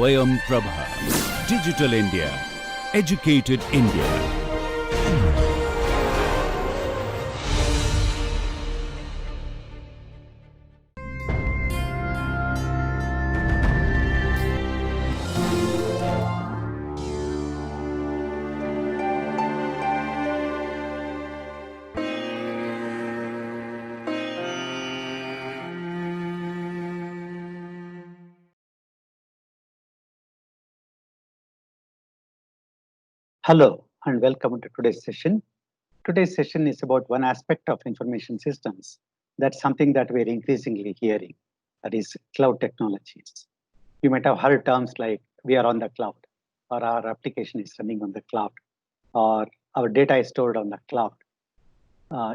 Swayam Prabha. Digital India. Educated India. Hello and welcome to today's session. Today's session is about one aspect of information systems. That's something that we're increasingly hearing, that is cloud technologies. You might have heard terms like we are on the cloud, or our application is running on the cloud, or our data is stored on the cloud.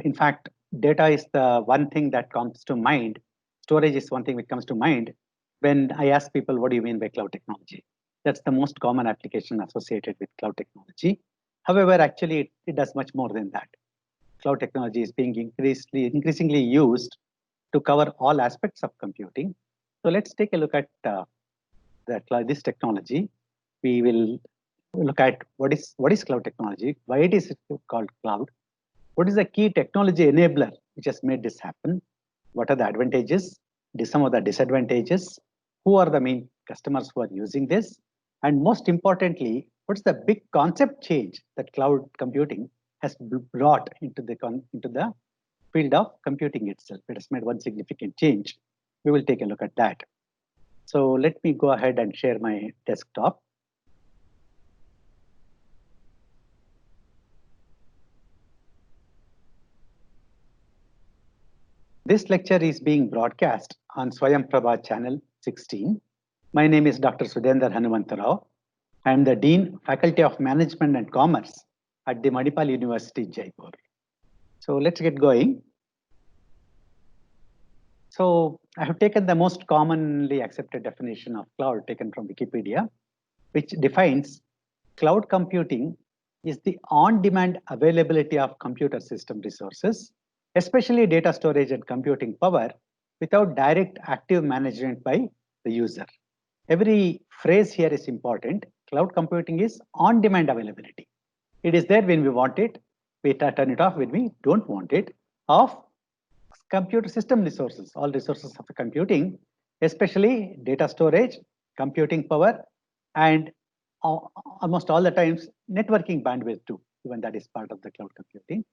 In fact, data is the one thing that comes to mind. Storage is one thing that comes to mind when I ask people, what do you mean by cloud technology? That's the most common application associated with cloud technology. However, actually, it does much more than that. Cloud technology is being increasingly used to cover all aspects of computing. So let's take a look at this technology. We will look at what is cloud technology, why it is called cloud, what is the key technology enabler which has made this happen, what are the advantages, some of the disadvantages, who are the main customers who are using this, and most importantly, what's the big concept change that cloud computing has brought into the field of computing itself. It has made one significant change. We will take a look at that. So let me go ahead and share my desktop. This lecture is being broadcast on Swayam Prabha channel 16. My name is Dr. Sudhendar Hanumantharao. I am the Dean, Faculty of Management and Commerce at the Manipal University, Jaipur. So let's get going. So I have taken the most commonly accepted definition of cloud taken from Wikipedia, which defines cloud computing is the on-demand availability of computer system resources, especially data storage and computing power, without direct active management by the user. Every phrase here is important. Cloud computing is on-demand availability. It is there when we want it. We turn it off when we don't want it. Of computer system resources, all resources of computing, especially data storage, computing power, and almost all the times networking bandwidth too, even that is part of the cloud computing,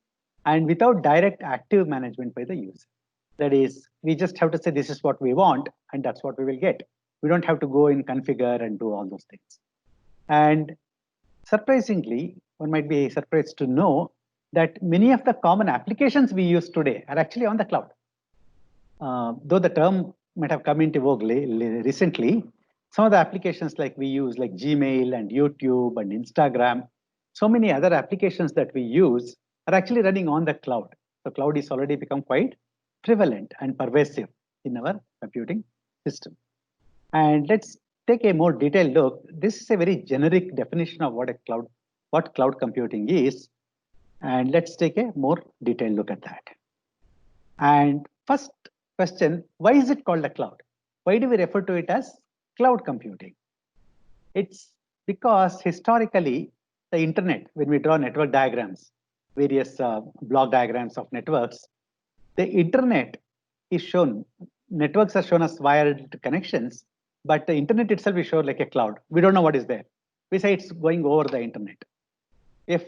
and without direct active management by the user. That is, we just have to say this is what we want, and that's what we will get. We don't have to go in configure and do all those things. And surprisingly, one might be surprised to know that many of the common applications we use today are actually on the cloud. Though the term might have come into vogue recently, some of the applications like we use like Gmail and YouTube and Instagram, so many other applications that we use are actually running on the cloud. So cloud is already become quite prevalent and pervasive in our computing system. And let's take a more detailed look. This is a very generic definition of what cloud computing is. And let's take a more detailed look at that. And first question, why is it called a cloud? Why do we refer to it as cloud computing? It's because historically, the internet, when we draw network diagrams, various block diagrams of networks, the internet is shown, networks are shown as wired connections, but the internet itself is shown like a cloud. We don't know what is there. We say it's going over the internet. If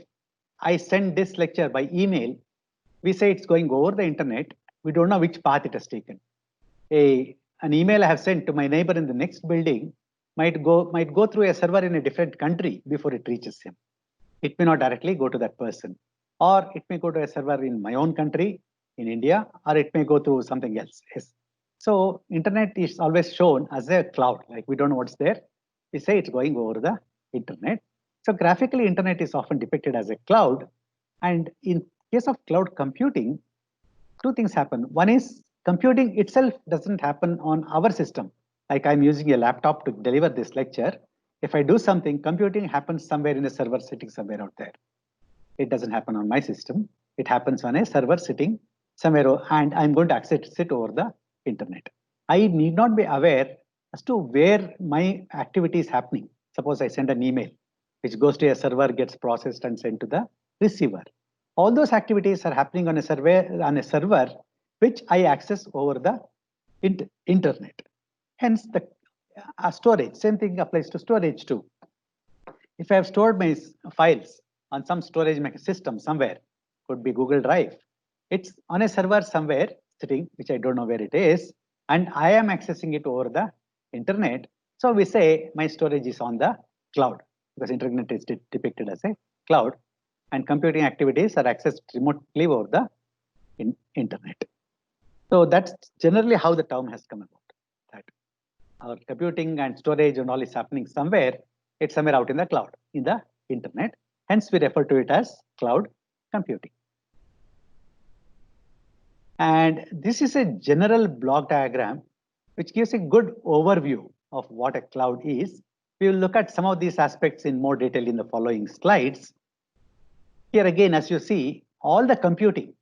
I send this lecture by email, we say it's going over the internet. We don't know which path it has taken. An email I have sent to my neighbor in the next building might go through a server in a different country before it reaches him. It may not directly go to that person, or it may go to a server in my own country, in India, or it may go through something else. Yes. So internet is always shown as a cloud, like we don't know what's there. We say it's going over the internet. So graphically, internet is often depicted as a cloud. And in case of cloud computing, two things happen. One is computing itself doesn't happen on our system. Like I'm using a laptop to deliver this lecture. If I do something, computing happens somewhere in a server sitting somewhere out there. It doesn't happen on my system. It happens on a server sitting somewhere, and I'm going to access it over the internet. I need not be aware as to where my activity is happening. Suppose I send an email, which goes to a server, gets processed and sent to the receiver. All those activities are happening on a server which I access over the internet. Hence, the storage, same thing applies to storage too. If I have stored my files on some storage system somewhere, could be Google Drive, it's on a server somewhere sitting, which I don't know where it is, and I am accessing it over the internet. So we say my storage is on the cloud, because internet is depicted as a cloud, and computing activities are accessed remotely over the internet. So that's generally how the term has come about. That our computing and storage and all is happening somewhere, it's somewhere out in the cloud, in the internet. Hence, we refer to it as cloud computing. And this is a general block diagram which gives a good overview of what a cloud is. We will look at some of these aspects in more detail in the following slides. Here again, as you see, all the computing,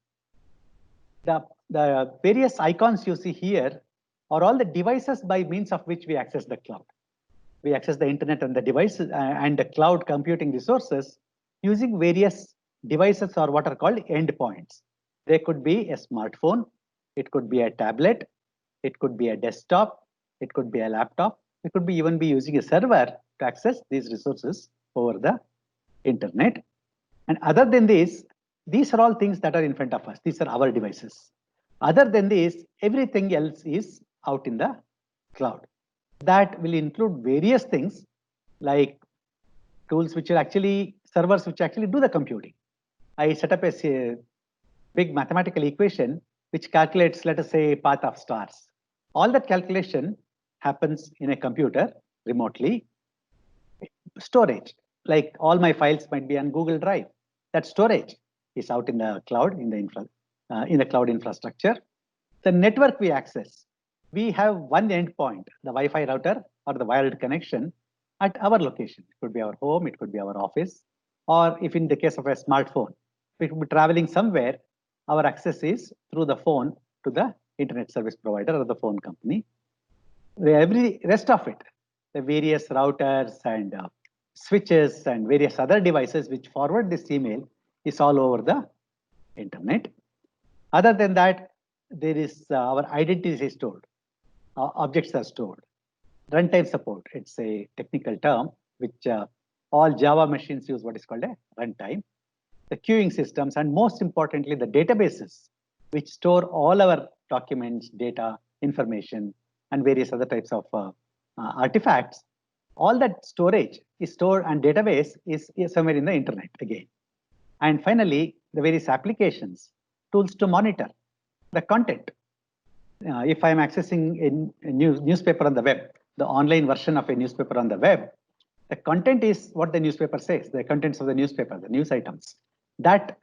the various icons you see here are all the devices by means of which we access the cloud. We access the internet and the devices and the cloud computing resources using various devices, or what are called endpoints. They could be a smartphone, it could be a tablet, it could be a desktop, it could be a laptop, it could be even be using a server to access these resources over the internet. And other than this, these are all things that are in front of us. These are our devices. Other than this, everything else is out in the cloud. That will include various things like tools which are actually servers which actually do the computing. I set up a big mathematical equation which calculates, let us say, path of stars. All that calculation happens in a computer remotely. Storage, like all my files might be on Google Drive. That storage is out in the cloud, in the cloud infrastructure. The network we access, we have one endpoint, the Wi-Fi router or the wired connection at our location. It could be our home, it could be our office, or if in the case of a smartphone, we could be traveling somewhere, our access is through the phone to the internet service provider or the phone company. Every rest of it, the various routers and switches and various other devices which forward this email is all over the internet. Other than that, there is our identities is stored, objects are stored. Runtime support, it's a technical term which all Java machines use what is called a runtime. The queuing systems, and most importantly, the databases which store all our documents, data, information, and various other types of artifacts. All that storage is stored and database is somewhere in the internet again. And finally, the various applications, tools to monitor the content. If I'm accessing a newspaper on the web, the online version of a newspaper on the web, the content is what the newspaper says, the contents of the newspaper, the news items. That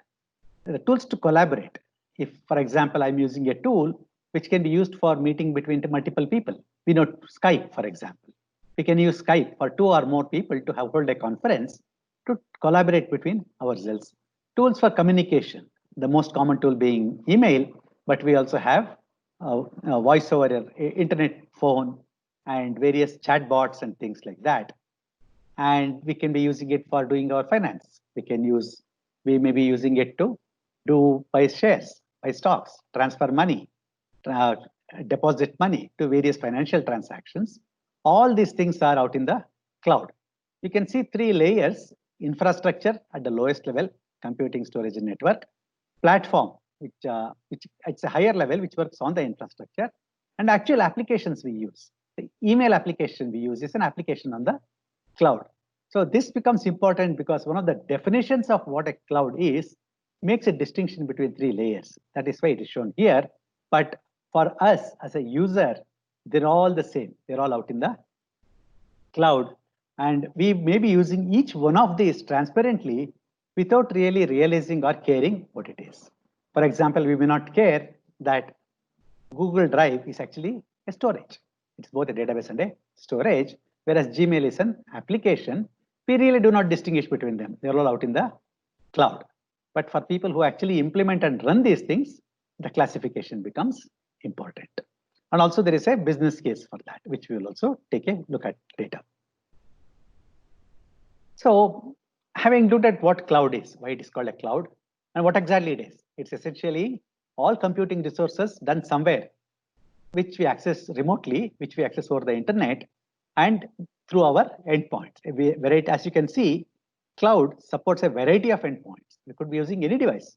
the tools to collaborate. If, for example, I'm using a tool which can be used for meeting between multiple people. We know Skype, for example. We can use Skype for 2 or more people to hold a conference to collaborate between ourselves. Tools for communication, the most common tool being email, but we also have voice over internet phone and various chatbots and things like that. And we can be using it for doing our finance. We may be using it to buy shares, buy stocks, transfer money, deposit money to various financial transactions. All these things are out in the cloud. You can see 3 layers: infrastructure at the lowest level, computing, storage, and network; platform, which it's a higher level, which works on the infrastructure; and actual applications we use. The email application we use is an application on the cloud. So this becomes important because one of the definitions of what a cloud is makes a distinction between 3 layers. That is why it is shown here. But for us as a user, they're all the same. They're all out in the cloud. And we may be using each one of these transparently without really realizing or caring what it is. For example, we may not care that Google Drive is actually a storage. It's both a database and a storage, whereas Gmail is an application. We really do not distinguish between them. They're all out in the cloud. But for people who actually implement and run these things, the classification becomes important. And also there is a business case for that, which we will also take a look at later. So having looked at what cloud is, why it is called a cloud, and what exactly it is. It's essentially all computing resources done somewhere, which we access remotely, which we access over the internet and through our endpoints. As you can see, cloud supports a variety of endpoints. We could be using any device.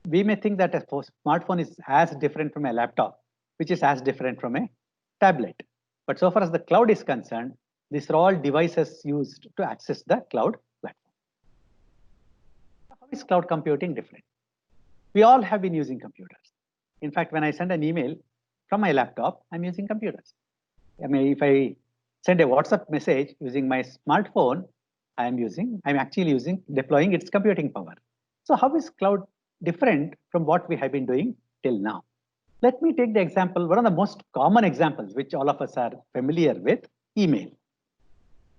We may think that a smartphone is as different from a laptop, which is as different from a tablet. But so far as the cloud is concerned, these are all devices used to access the cloud platform. How is cloud computing different? We all have been using computers. In fact, when I send an email from my laptop, I'm using computers. I mean, if I send a WhatsApp message using my smartphone, I'm actually deploying its computing power. So how is cloud different from what we have been doing till now? Let me take the example, one of the most common examples, which all of us are familiar with, email.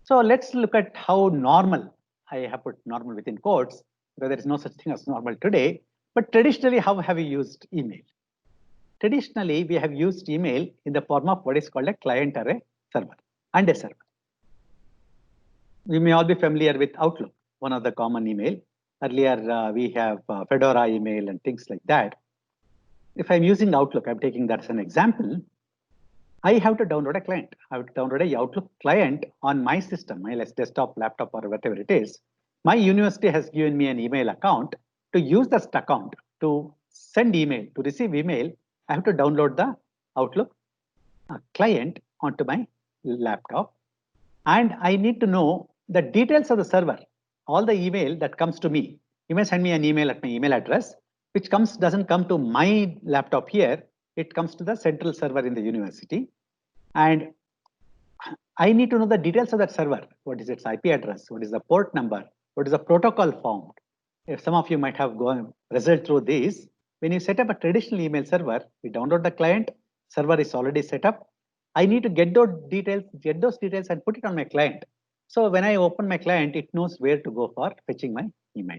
So let's look at how normal, I have put normal within quotes, because there is no such thing as normal today, but traditionally, how have we used email? Traditionally, we have used email in the form of what is called a client or a server and a server. We may all be familiar with Outlook, one of the common email. Earlier, we have Fedora email and things like that. If I'm using Outlook, I'm taking that as an example. I have to download a client. I have to download a Outlook client on my system, my desktop, laptop, or whatever it is. My university has given me an email account. To use that account to send email, to receive email, I have to download the Outlook client onto my laptop. And I need to know the details of the server, all the email that comes to me. You may send me an email at my email address, which doesn't come to my laptop here. It comes to the central server in the university. And I need to know the details of that server. What is its IP address? What is the port number? What is the protocol found? If some of you might have result through this, when you set up a traditional email server, we download the client, server is already set up. I need to get those details and put it on my client. So when I open my client, it knows where to go for fetching my email.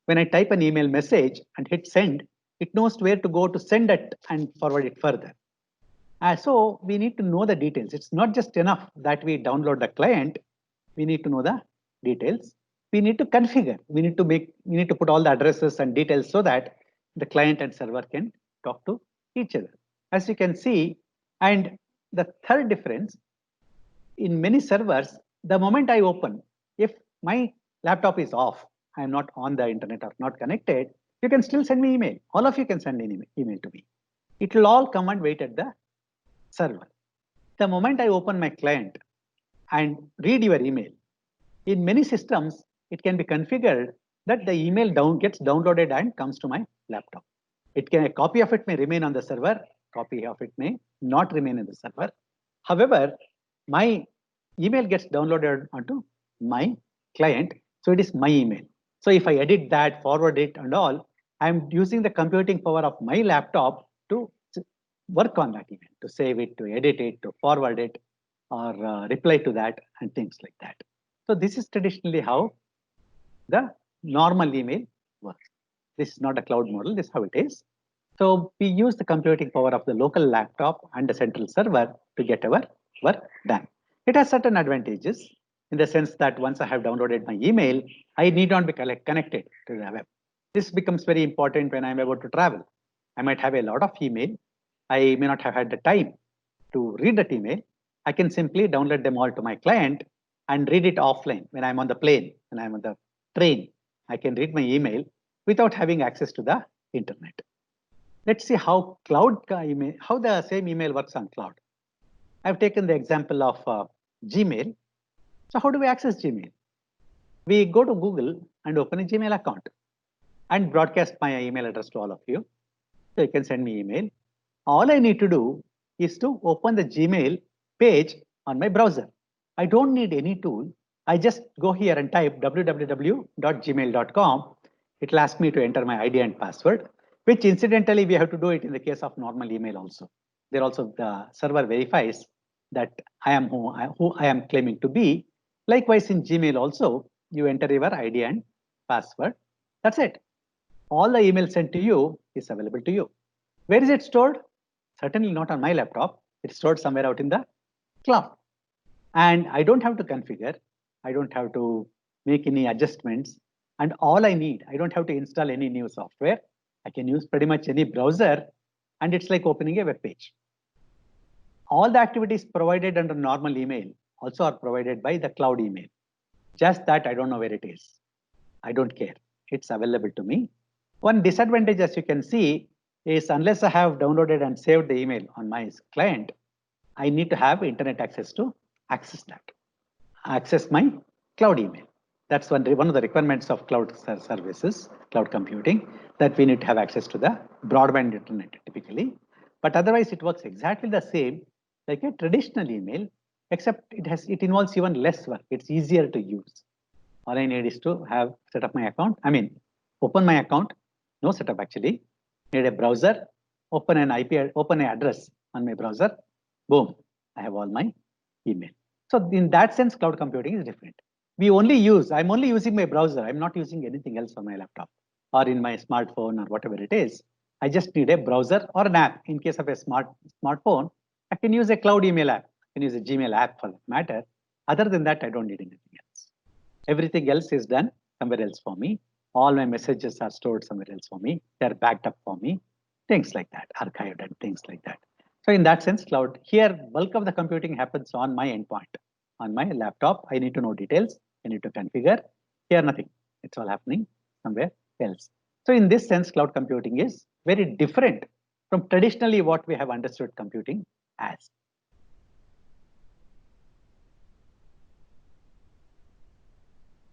When I type an email message and hit send, it knows where to go to send it and forward it further. So we need to know the details. It's not just enough that we download the client. We need to know the details. We need to configure. We need to put all the addresses and details so that the client and server can talk to each other. As you can see, and the third difference, in many servers, the moment I open, if my laptop is off, I'm not on the internet or not connected, you can still send me email. All of you can send an email to me. It will all come and wait at the server. The moment I open my client and read your email, in many systems, it can be configured that the email gets downloaded and comes to my laptop. A copy of it may remain on the server, copy of it may not remain in the server. However, my email gets downloaded onto my client, so it is my email. So if I edit that, forward it and all, I'm using the computing power of my laptop to work on that email, to save it, to edit it, to forward it, or reply to that and things like that. So this is traditionally how the normal email works. This is not a cloud model, this is how it is. So we use the computing power of the local laptop and the central server to get our work done. It has certain advantages in the sense that once I have downloaded my email, I need not be connected to the web. This becomes very important when I'm about to travel. I might have a lot of email. I may not have had the time to read that email. I can simply download them all to my client and read it offline when I'm on the plane, when I'm on the train. I can read my email without having access to the internet. Let's see how the same email works on cloud. I've taken the example of Gmail. So how do we access Gmail? We go to Google and open a Gmail account and broadcast my email address to all of you. So you can send me email. All I need to do is to open the Gmail page on my browser. I don't need any tool. I just go here and type www.gmail.com. It'll ask me to enter my ID and password, which incidentally, we have to do it in the case of normal email also. There also the server verifies that I am who I am claiming to be. Likewise, in Gmail also, you enter your ID and password. That's it. All the email sent to you is available to you. Where is it stored? Certainly not on my laptop. It's stored somewhere out in the cloud. And I don't have to configure. I don't have to make any adjustments. And all I need, I don't have to install any new software. I can use pretty much any browser, and it's like opening a web page. All the activities provided under normal email also are provided by the cloud email. Just that I don't know where it is. I don't care. It's available to me. One disadvantage, as you can see, is unless I have downloaded and saved the email on my client, I need to have internet access to access that, access my cloud email. That's one of the requirements of cloud services, cloud computing, that we need to have access to the broadband internet typically. But otherwise, it works exactly the same like a traditional email, except it involves even less work. It's easier to use. All I need is to have set up my account. I mean, open my account. No setup actually. Need a browser. Open an address on my browser. Boom. I have all my email. So in that sense, cloud computing is different. I'm only using my browser. I'm not using anything else on my laptop or in my smartphone or whatever it is. I just need a browser or an app. In case of a smartphone, I can use a cloud email app. I can use a Gmail app for that matter. Other than that, I don't need anything else. Everything else is done somewhere else for me. All my messages are stored somewhere else for me. They're backed up for me. Things like that, archived and things like that. So in that sense, cloud, here, bulk of the computing happens on my endpoint. On my laptop, I need to know details. I need to configure. Here, nothing. It's all happening somewhere else. So in this sense, cloud computing is very different from traditionally what we have understood computing as.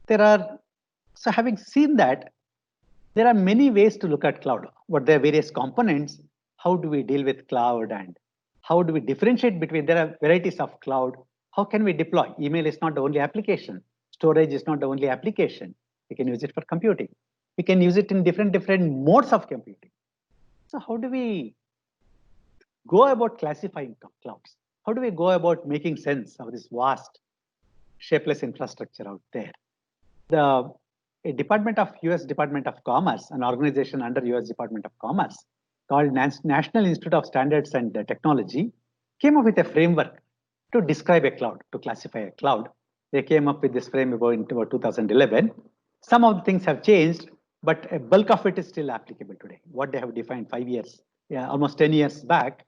So having seen that, there are many ways to look at cloud. What there are various components. How do we deal with cloud and how do we differentiate between, there are varieties of cloud. How can we deploy? Email is not the only application. Storage is not the only application. We can use it for computing. We can use it in different modes of computing. So how do we go about classifying clouds? How do we go about making sense of this vast, shapeless infrastructure out there? A department of US Department of Commerce, an organization under US Department of Commerce called National Institute of Standards and Technology, came up with a framework to describe a cloud, to classify a cloud. They came up with this framework in about 2011. Some of the things have changed, but a bulk of it is still applicable today. What they have defined 5 years, almost 10 years back,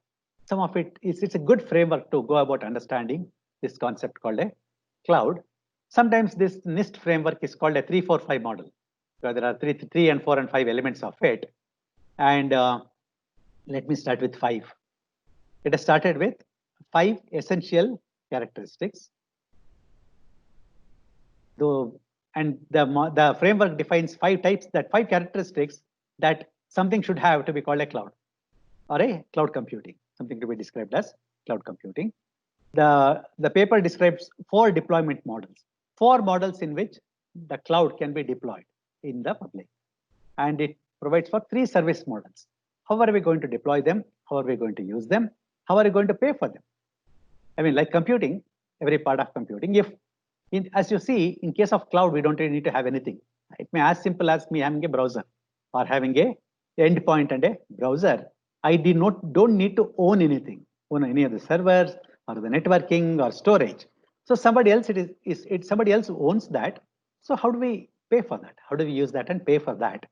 some of it is, it's a good framework to go about understanding this concept called a cloud. Sometimes this NIST framework is called a 3-4-5 model. So there are 3 and 4 and 5 elements of it. And let me start with 5. It has started with 5 essential characteristics. And the framework defines 5 types, that 5 characteristics that something should have to be called a cloud or a cloud computing, something to be described as cloud computing. The paper describes 4 deployment models, 4 models in which the cloud can be deployed in the public. And it provides for 3 service models. How are we going to deploy them? How are we going to use them? How are we going to pay for them? I mean, like computing, every part of computing, as you see, in case of cloud, we don't really need to have anything. It may as simple as me having a browser or having a endpoint and a browser. I don't need to own anything, own any of the servers or the networking or storage. So somebody else somebody else owns that. So how do we pay for that? How do we use that and pay for that?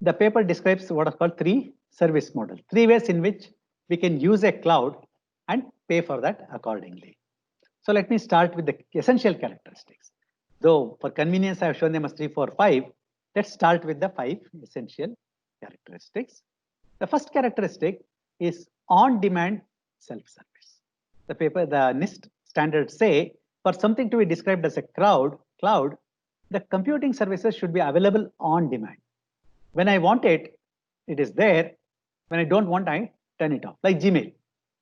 The paper describes what are called 3 service models, 3 ways in which we can use a cloud and pay for that accordingly. So let me start with the essential characteristics. Though for convenience, I have shown them as 3, 4, 5. Let's start with the 5 essential characteristics. The first characteristic is on-demand self-service. The NIST standards say for something to be described as a cloud, the computing services should be available on demand. When I want it, it is there. When I don't want, I turn it off. Like Gmail.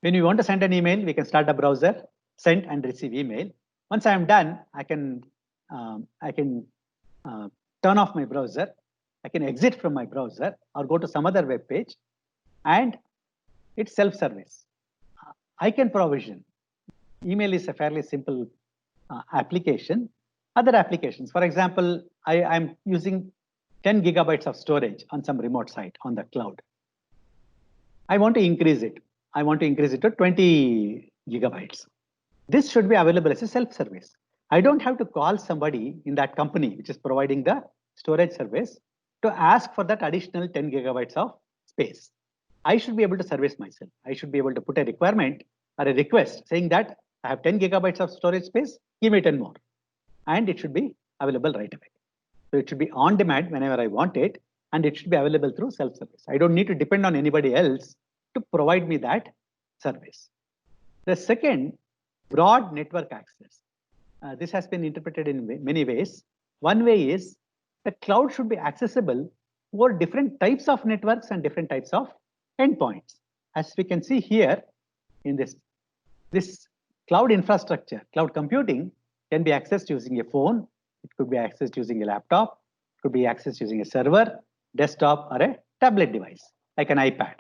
When we want to send an email, we can start a browser, send and receive email. Once I am done, I can turn off my browser. I can exit from my browser or go to some other web page, and it's self-service. I can provision. Email is a fairly simple application. Other applications, for example, I'm using 10 gigabytes of storage on some remote site on the cloud. I want to increase it. I want to increase it to 20 gigabytes. This should be available as a self-service. I don't have to call somebody in that company which is providing the storage service to ask for that additional 10 gigabytes of space. I should be able to service myself. I should be able to put a requirement or a request saying that I have 10 gigabytes of storage space, give me 10 more. And it should be available right away. So it should be on demand whenever I want it, and it should be available through self-service. I don't need to depend on anybody else to provide me that service. The second, broad network access. This has been interpreted in many ways. One way is the cloud should be accessible for different types of networks and different types of endpoints. As we can see here in this cloud infrastructure, cloud computing can be accessed using a phone. It could be accessed using a laptop. It could be accessed using a server, desktop, or a tablet device like an iPad.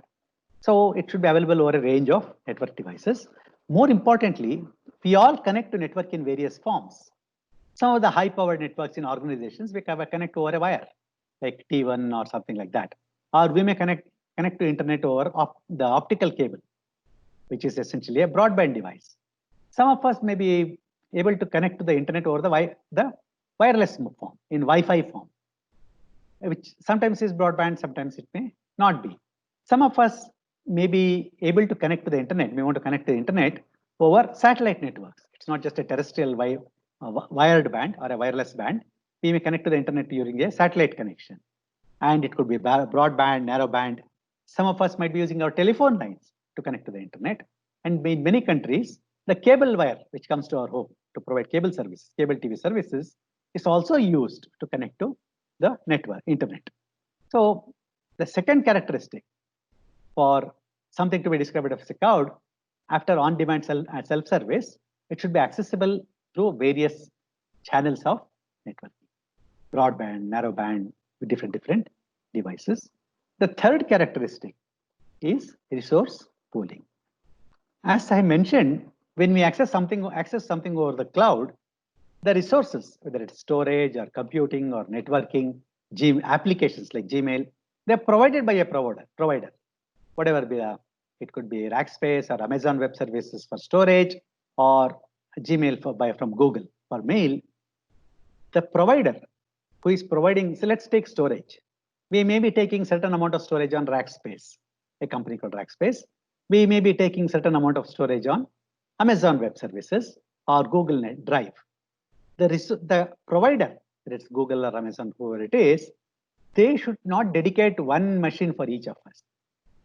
So it should be available over a range of network devices. More importantly, we all connect to network in various forms. Some of the high-powered networks in organizations, we connect over a wire, like T1 or something like that. Or we may connect to internet over the optical cable, which is essentially a broadband device. Some of us may be able to connect to the internet over the wireless form, in Wi-Fi form, which sometimes is broadband, sometimes it may not be. Some of us may be able to connect to the internet. We want to connect to the internet over satellite networks. It's not just a terrestrial wired band or a wireless band. We may connect to the internet using a satellite connection. And it could be broadband, narrowband. Some of us might be using our telephone lines to connect to the internet. And in many countries, the cable wire, which comes to our home to provide cable services, cable TV services, is also used to connect to the network, internet. So the second characteristic for something to be described as a cloud, after on-demand self-service, it should be accessible through various channels of networking, broadband, narrowband, with different devices. The third characteristic is resource pooling. As I mentioned, when we access something over the cloud, the resources, whether it's storage or computing or networking, applications like Gmail, they're provided by a provider. Whatever be it could be Rackspace or Amazon Web Services for storage, or Gmail from Google for mail. The provider who is providing, so let's take storage. We may be taking certain amount of storage on Rackspace, a company called Rackspace. We may be taking certain amount of storage on Amazon Web Services or Google Drive. The provider, whether it's Google or Amazon, whoever it is, they should not dedicate one machine for each of us.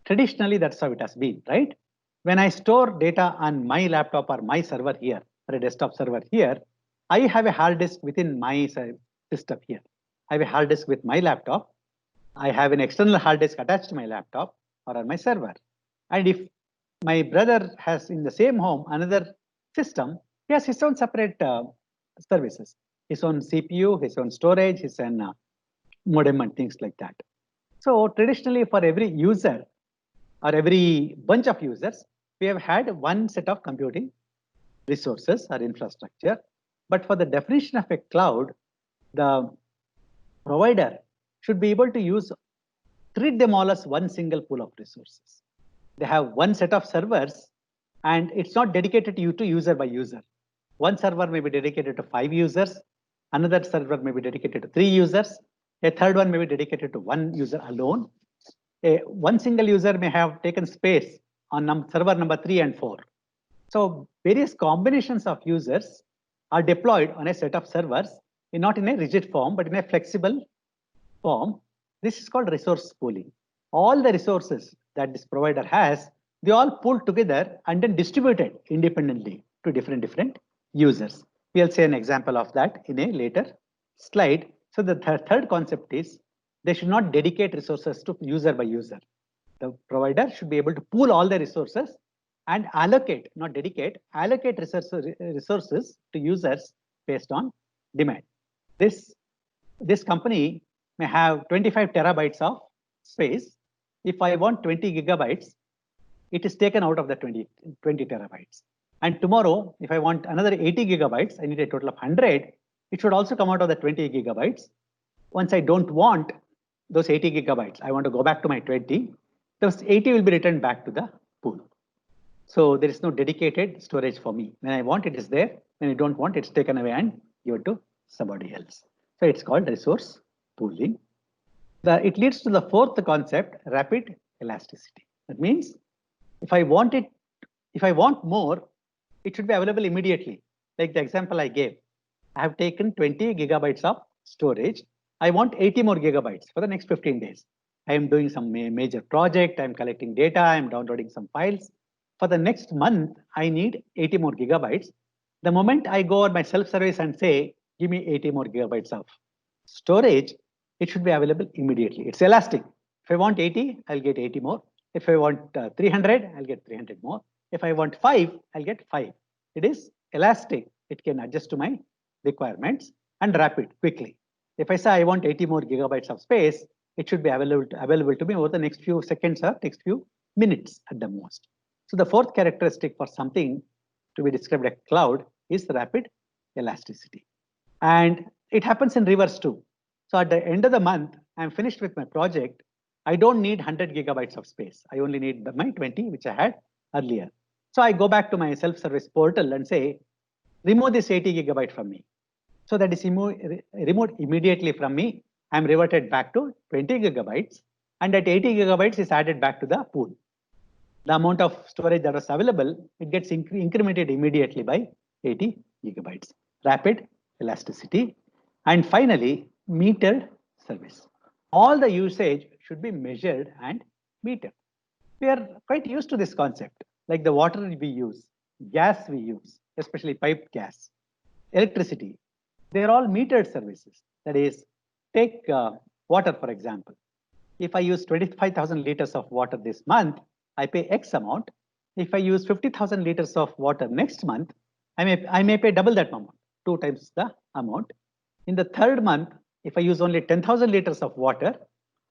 Traditionally, that's how it has been, right? When I store data on my laptop or my server here, or a desktop server here, I have a hard disk within my system here. I have a hard disk with my laptop. I have an external hard disk attached to my laptop or on my server. And if my brother has in the same home another system, he has his own separate services, his own CPU, his own storage, his own modem and things like that. So traditionally, for every user or every bunch of users, we have had one set of computing resources or infrastructure. But for the definition of a cloud, the provider should be able to treat them all as one single pool of resources. They have one set of servers, and it's not dedicated to user by user. One server may be dedicated to 5 users. Another server may be dedicated to 3 users. A third one may be dedicated to 1 user alone. One single user may have taken space on server number 3 and 4. So various combinations of users are deployed on a set of servers, not in a rigid form, but in a flexible form. This is called resource pooling. All the resources that this provider has, they all pulled together and then distributed independently to different users. We'll see an example of that in a later slide. So the third concept is they should not dedicate resources to user by user. The provider should be able to pool all the resources and allocate, not dedicate, allocate resources to users based on demand. This company may have 25 terabytes of space. If I want 20 gigabytes, it is taken out of the 20 terabytes. And tomorrow, if I want another 80 gigabytes, I need a total of 100. It should also come out of the 20 gigabytes. Once I don't want those 80 gigabytes, I want to go back to my 20. Those 80 will be returned back to the pool. So there is no dedicated storage for me. When I want, it is there. When I don't want, it's taken away and given to somebody else. So it's called resource pooling. It leads to the fourth concept, rapid elasticity. That means if I want it, if I want more, it should be available immediately. Like the example I gave, I have taken 20 gigabytes of storage. I want 80 more gigabytes for the next 15 days. I am doing some major project. I'm collecting data. I'm downloading some files. For the next month, I need 80 more gigabytes. The moment I go on my self-service and say, give me 80 more gigabytes of storage, it should be available immediately. It's elastic. If I want 80, I'll get 80 more. If I want 300, I'll get 300 more. If I want 5, I'll get 5. It is elastic. It can adjust to my requirements and rapid quickly. If I say I want 80 more gigabytes of space, it should be available to me over the next few seconds or next few minutes at the most. So the fourth characteristic for something to be described as cloud is rapid elasticity. And it happens in reverse too. So at the end of the month, I'm finished with my project. I don't need 100 gigabytes of space. I only need my 20, which I had earlier. So I go back to my self-service portal and say, remove this 80 gigabyte from me. So that is removed immediately from me. I'm reverted back to 20 gigabytes. And that 80 gigabytes is added back to the pool. The amount of storage that was available, it gets incremented immediately by 80 gigabytes. Rapid elasticity. And finally, metered service. All the usage should be measured and metered. We are quite used to this concept, like the water we use, gas we use, especially piped gas, electricity. They're all metered services. That is, take water, for example. If I use 25,000 liters of water this month, I pay X amount. If I use 50,000 liters of water next month, I may pay double that amount, 2 times the amount. In the third month, if I use only 10,000 liters of water,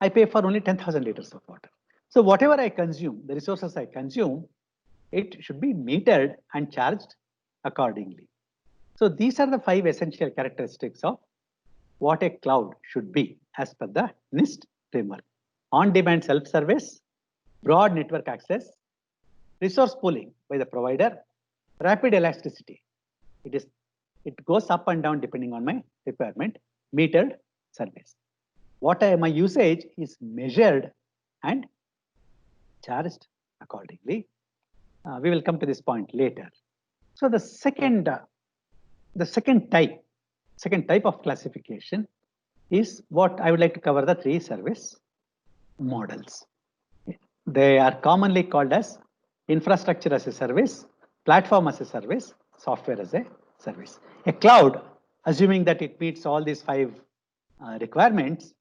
I pay for only 10,000 liters of water. So whatever I consume, the resources I consume, it should be metered and charged accordingly. So these are the 5 essential characteristics of what a cloud should be as per the NIST framework. On-demand self-service, broad network access, resource pooling by the provider, rapid elasticity. It goes up and down depending on my requirement, metered service. My usage is measured and charged accordingly. We will come to this point later. So the second type of classification is what I would like to cover, the 3 service models. They are commonly called as infrastructure as a service, platform as a service, software as a service. A cloud, assuming that it meets all these 5 requirements,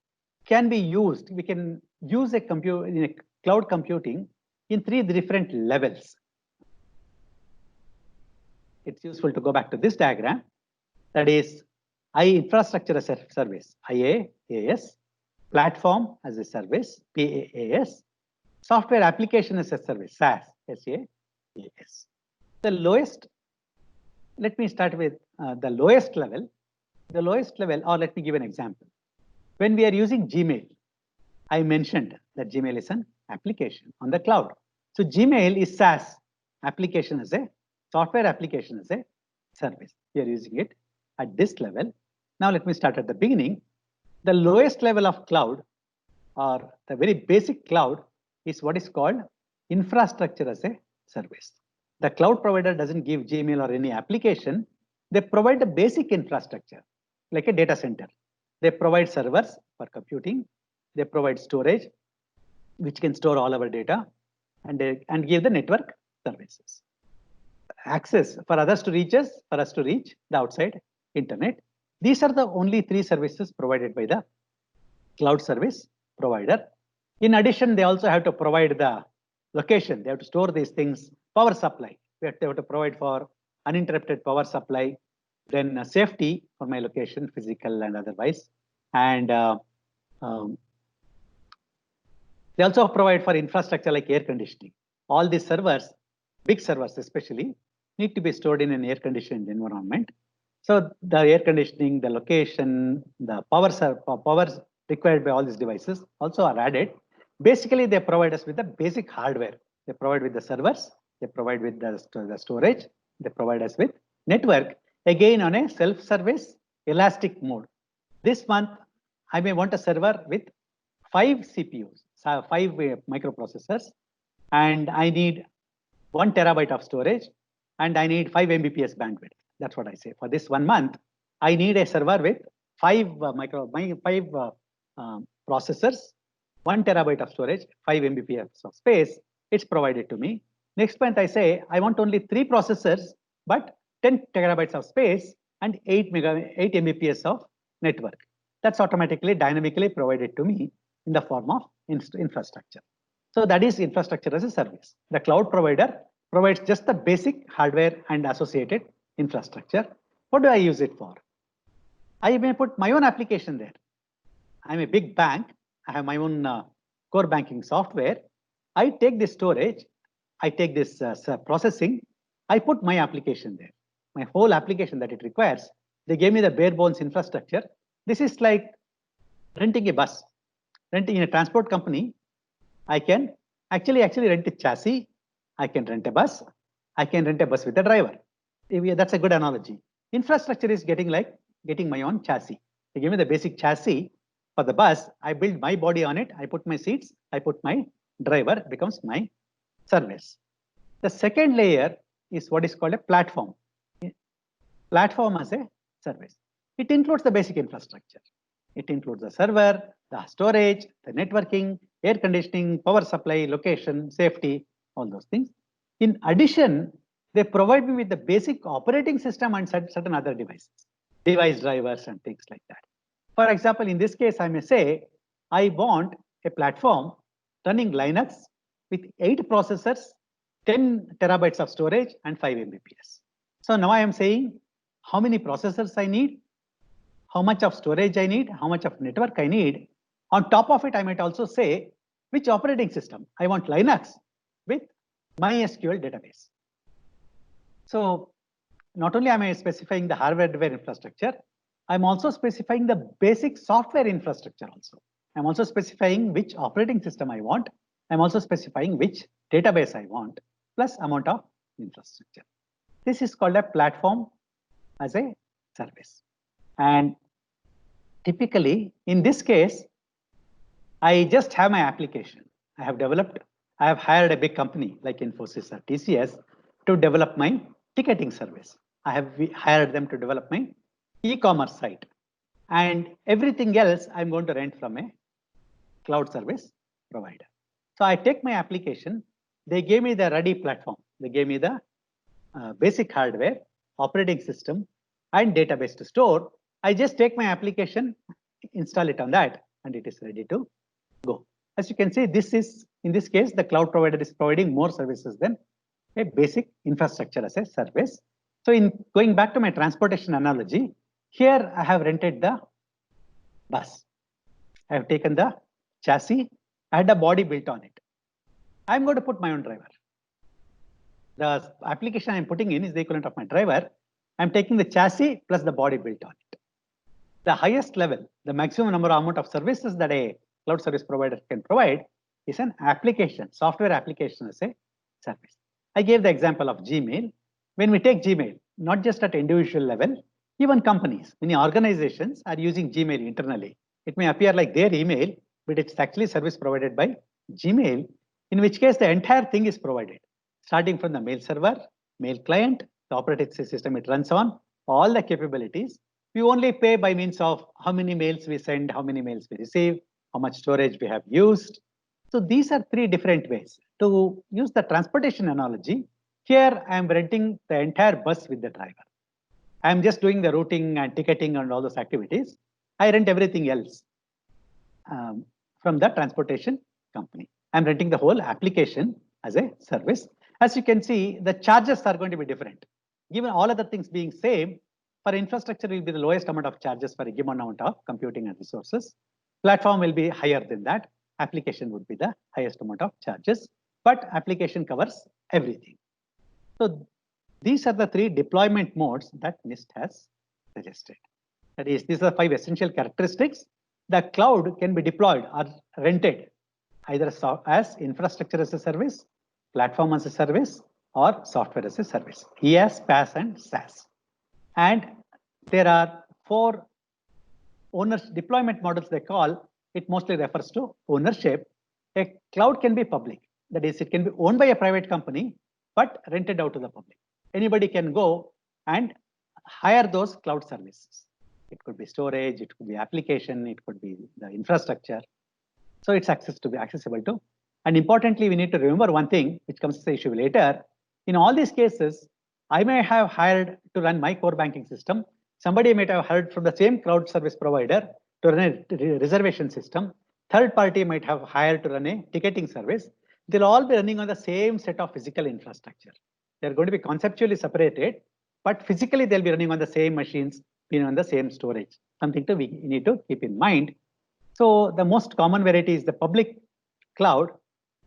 can be used. We can use a cloud computing in 3 different levels. It's useful to go back to this diagram. That is, infrastructure as a service, IaaS, platform as a service, PaaS, software application as a service, SaaS, SaaS. The lowest, let me start with the lowest level. The lowest level, or let me give an example. When we are using Gmail, I mentioned that Gmail is an application on the cloud. So Gmail is SaaS, application as a software application as a service. We are using it at this level. Now let me start at the beginning. The lowest level of cloud, or the very basic cloud, is what is called infrastructure as a service. The cloud provider doesn't give Gmail or any application. They provide the basic infrastructure, like a data center. They provide servers for computing. They provide storage, which can store all our data, and give the network services. Access for others to reach us, for us to reach the outside internet. These are the only 3 services provided by the cloud service provider. In addition, they also have to provide the location. They have to store these things, power supply. They have to provide for uninterrupted power supply, then safety for my location, physical and otherwise. And they also provide for infrastructure like air conditioning. All these servers, big servers especially, need to be stored in an air-conditioned environment. So the air conditioning, the location, the power required by all these devices also are added. Basically, they provide us with the basic hardware. They provide with the servers They provide with the storage. They provide us with network, again on a self-service elastic mode. This month, I may want a server with 5 CPUs, so 5 microprocessors, and I need 1 terabyte of storage, and I need 5 Mbps bandwidth. That's what I say. For this 1 month, I need a server with 5 processors, 1 terabyte of storage, 5 Mbps of space. It's provided to me. Next month, I say I want only 3 processors, but 10 terabytes of space and 8 Mbps of network. That's automatically, dynamically provided to me in the form of infrastructure. So that is infrastructure as a service. The cloud provider provides just the basic hardware and associated infrastructure. What do I use it for? I may put my own application there. I'm a big bank. I have my own core banking software. I take this storage. I take this processing. I put my application there. My whole application that it requires. They gave me the bare bones infrastructure. This is like renting a bus. Renting in a transport company, I can actually rent a chassis. I can rent a bus. I can rent a bus with a driver. That's a good analogy. Infrastructure is getting my own chassis. They give me the basic chassis for the bus. I build my body on it. I put my seats. I put my driver. It becomes my service. The second layer is what is called a platform. Platform as a service. It includes the basic infrastructure. It includes the server, the storage, the networking, air conditioning, power supply, location, safety, all those things. In addition, they provide me with the basic operating system and certain other devices, device drivers and things like that. For example, in this case, I may say, I want a platform running Linux with 8 processors, 10 terabytes of storage, and 5 Mbps. So now I am saying how many processors I need, how much of storage I need, how much of network I need. On top of it, I might also say which operating system. I want Linux with MySQL database. So not only am I specifying the hardware infrastructure, I'm also specifying the basic software infrastructure also. I'm also specifying which operating system I want. I'm also specifying which database I want, plus amount of infrastructure. This is called a platform as a service. And typically, in this case, I just have my application. I have hired a big company like Infosys or TCS to develop my ticketing service. I have hired them to develop my e-commerce site. And everything else I'm going to rent from a cloud service provider. So I take my application. They gave me the ready platform. They gave me the basic hardware, operating system, and database to store. I just take my application, install it on that, and it is ready to go. As you can see, in this case, the cloud provider is providing more services than a basic infrastructure as a service. So in going back to my transportation analogy, here I have rented the bus. I have taken the chassis. I had a body built on it. I'm going to put my own driver. The application I'm putting in is the equivalent of my driver. I'm taking the chassis plus the body built on it. The highest level, the maximum amount of services that a cloud service provider can provide is an application, software application as a service. I gave the example of Gmail. When we take Gmail, not just at individual level, even companies, many organizations are using Gmail internally. It may appear like their email, but it's actually service provided by Gmail, in which case the entire thing is provided, starting from the mail server, mail client, the operating system it runs on, all the capabilities. We only pay by means of how many mails we send, how many mails we receive, how much storage we have used. So these are 3 different ways. To use the transportation analogy, here I am renting the entire bus with the driver. I am just doing the routing and ticketing and all those activities. I rent everything else from the transportation company. I'm renting the whole application as a service. As you can see, the charges are going to be different. Given all other things being same, for infrastructure will be the lowest amount of charges for a given amount of computing and resources. Platform will be higher than that. Application would be the highest amount of charges, but application covers everything. So these are the 3 deployment modes that NIST has suggested. That is, these are the 5 essential characteristics. The cloud can be deployed or rented either as infrastructure as a service, platform as a service, or software as a service, IaaS, PaaS, and SaaS. And there are 4 owners deployment models they call. It mostly refers to ownership. A cloud can be public. That is, it can be owned by a private company, but rented out to the public. Anybody can go and hire those cloud services. It could be storage, it could be application, it could be the infrastructure. So it's accessible to. And importantly, we need to remember one thing, which comes to the issue later. In all these cases, I may have hired to run my core banking system. Somebody might have hired from the same cloud service provider to run a reservation system. Third party might have hired to run a ticketing service. They'll all be running on the same set of physical infrastructure. They're going to be conceptually separated, but physically they'll be running on the same machines, being on the same storage. Something we need to keep in mind. So the most common variety is the public cloud,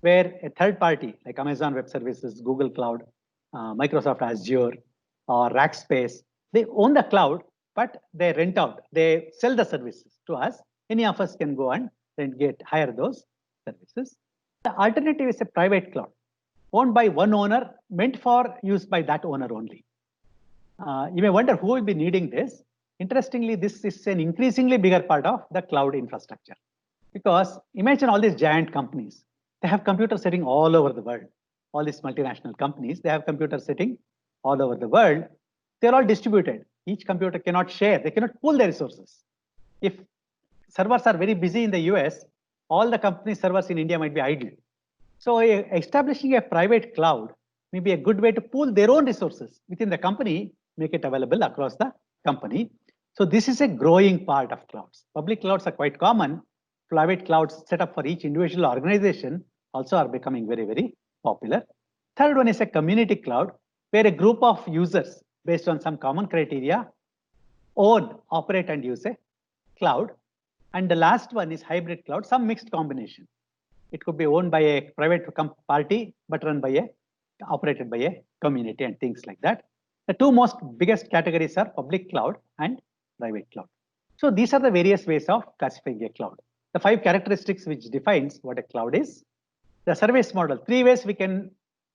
where a third party like Amazon Web Services, Google Cloud, Microsoft Azure, or Rackspace, they own the cloud, but they rent out, they sell the services to us. Any of us can go and hire those services. The alternative is a private cloud, owned by one owner, meant for use by that owner only. You may wonder who will be needing this. Interestingly, this is an increasingly bigger part of the cloud infrastructure. Because imagine all these giant companies, they have computers sitting all over the world. All these multinational companies, they have computers sitting all over the world. They're all distributed. Each computer cannot share, they cannot pool their resources. If servers are very busy in the US, all the company servers in India might be idle. So establishing a private cloud may be a good way to pool their own resources within the company, make it available across the company. So this is a growing part of clouds. Public clouds are quite common. Private clouds set up for each individual organization also are becoming very, very popular. Third one is a community cloud, where a group of users based on some common criteria own, operate, and use a cloud. And the last one is hybrid cloud, some mixed combination. It could be owned by a private party, but operated by a community and things like that. The two most biggest categories are public cloud and private cloud. So these are the various ways of classifying a cloud. The 5 characteristics which defines what a cloud is. The service model, 3 ways we can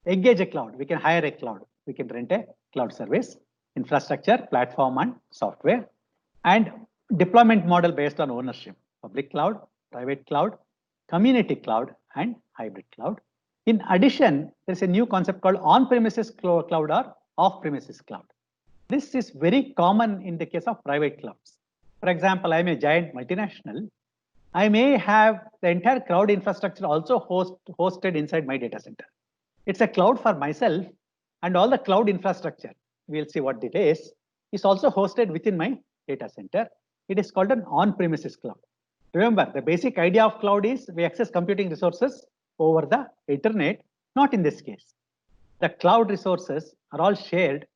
engage a cloud. We can hire a cloud. We can rent a cloud service, infrastructure, platform, and software. And deployment model based on ownership, public cloud, private cloud, community cloud, and hybrid cloud. In addition, there's a new concept called on-premises cloud or off-premises cloud. This is very common in the case of private clouds. For example, I'm a giant multinational. I may have the entire cloud infrastructure also hosted inside my data center. It's a cloud for myself, and all the cloud infrastructure, we'll see what it is also hosted within my data center. It is called an on-premises cloud. Remember, the basic idea of cloud is we access computing resources over the internet, not in this case. The cloud resources are all shared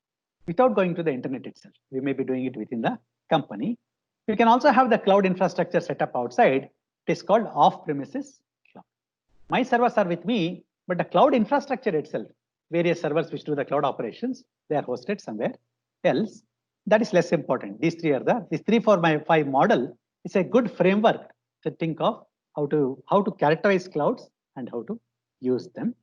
without going to the internet itself. We may be doing it within the company. You can also have the cloud infrastructure set up outside. It is called off-premises cloud. My servers are with me, but the cloud infrastructure itself, various servers which do the cloud operations, they are hosted somewhere else. That is less important. These 3 for my 5 model is a good framework to think of how to characterize clouds and how to use them.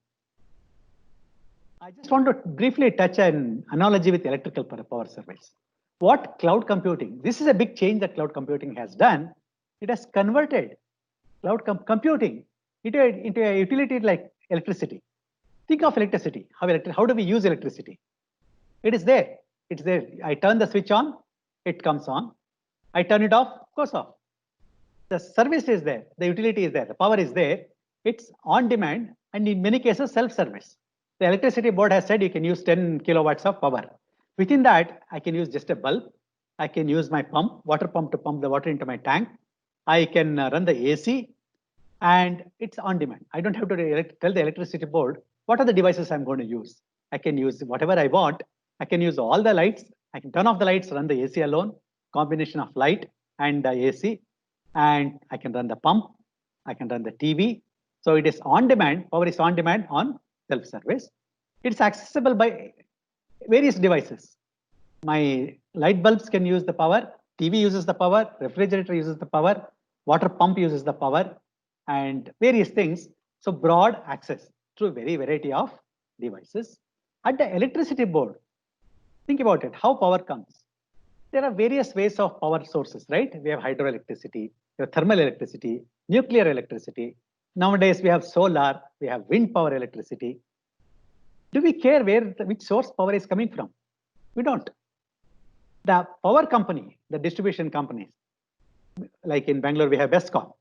I just want to briefly touch an analogy with electrical power service. What cloud computing, this is a big change that cloud computing has done. It has converted cloud computing into a utility like electricity. Think of electricity. How do we use electricity? It is there. It's there. I turn the switch on, it comes on. I turn it off, goes off. The service is there. The utility is there. The power is there. It's on demand, and in many cases, self-service. The electricity board has said you can use 10 kilowatts of power. Within that, I can use just a bulb. I can use my water pump to pump the water into my tank. I can run the AC, and it's on demand. I don't have to tell the electricity board what are the devices I'm going to use. I can use whatever I want. I can use all the lights. I can turn off the lights, run the AC alone, combination of light and the AC, and I can run the pump. I can run the TV. So it is on demand. Power is on demand on self-service. It's accessible by various devices. My light bulbs can use the power, TV uses the power, refrigerator uses the power, water pump uses the power, and various things. So broad access through very variety of devices. At the electricity board, think about it, how power comes. There are various ways of power sources, right? We have hydroelectricity, we have thermal electricity, nuclear electricity. Nowadays, we have solar, we have wind power electricity. Do we care which source power is coming from? We don't. The power company, the distribution companies, like in Bangalore, we have Bescom,